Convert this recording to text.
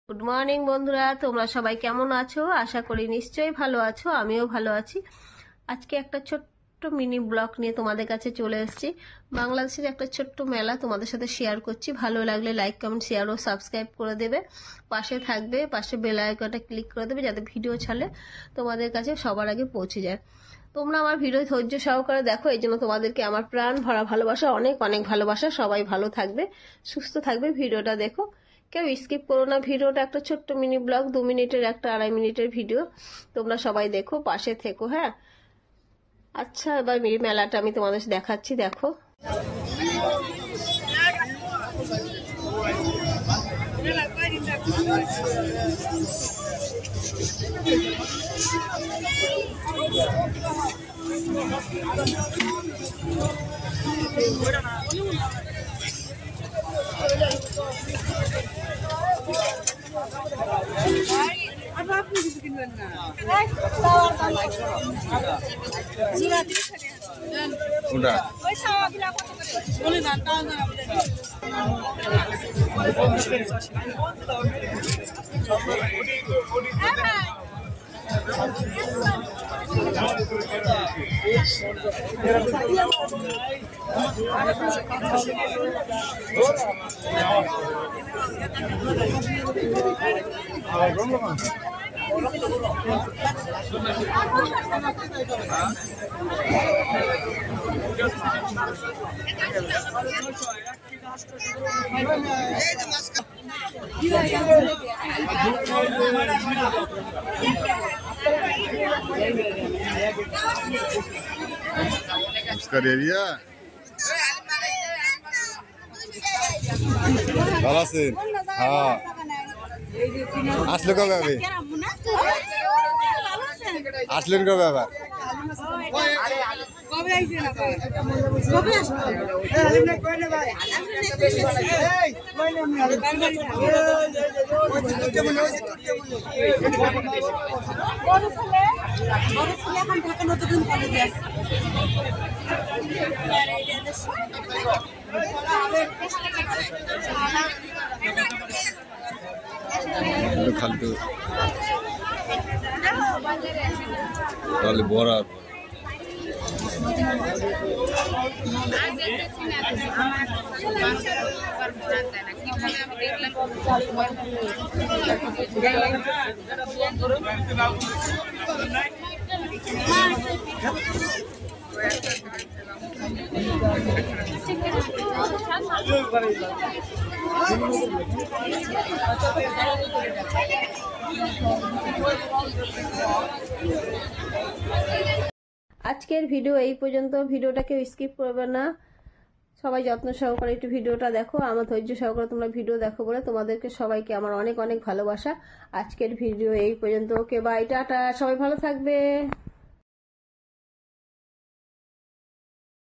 Good morning বন্ধুরা, তোমরা সবাই কেমন আছো? আশা করি নিশ্চয়ই ভালো আছো, আমিও ভালো আছি। আজকে একটা ছোট্ট মিনি ব্লগ নিয়ে তোমাদের কাছে চলে এসেছি। বাংলাদেশের একটা ছোট্ট মেলা তোমাদের সাথে শেয়ার করছি। ভালো লাগলে লাইক, কমেন্ট, শেয়ার ও সাবস্ক্রাইব করে দেবে, পাশে থাকবে, পাশে বেল আইকনটা ক্লিক করে দেবে যাতে ভিডিও ছাড়লে তোমাদের কাছে সবার আগে পৌঁছে যায়। তোমরা আমার ভিডিও ধৈর্য সহকারে দেখো, এই জন্য তোমাদেরকে আমার প্রাণ ভরা ভালোবাসা, অনেক অনেক ভালোবাসা। সবাই ভালো থাকবে, সুস্থ থাকবে, ভিডিওটা দেখো, কেউ স্কিপ করো না। ভিডিওটা একটা ছোট্ট মিনি ব্লগ, 2 মিনিটের, একটা 2.5 মিনিটের ভিডিও। তোমরা সবাই দেখো, পাশে থেকো। হ্যাঁ, আচ্ছা, এবার মেলাটা আমি তোমাদের দেখাচ্ছি, দেখো। আপনি কিছু কিনবেন না। उसका एरिया ভালো আছেন? হ্যাঁ, আসলে কবে হবে? আসলেন কবে আবার? খালতো তাহলে বড় আজকের ভিডিও এই পর্যন্ত। ভিডিওটাকে স্কিপ করবে না, সবাই যত্ন সহকারে একটু ভিডিওটা দেখো। আমার ধৈর্য সহকারে তোমরা ভিডিও দেখো বলে তোমাদেরকে সবাইকে আমার অনেক অনেক ভালোবাসা। আজকের ভিডিও এই পর্যন্ত। ওকে, বাই, টাটা, সবাই ভালো থাকবে।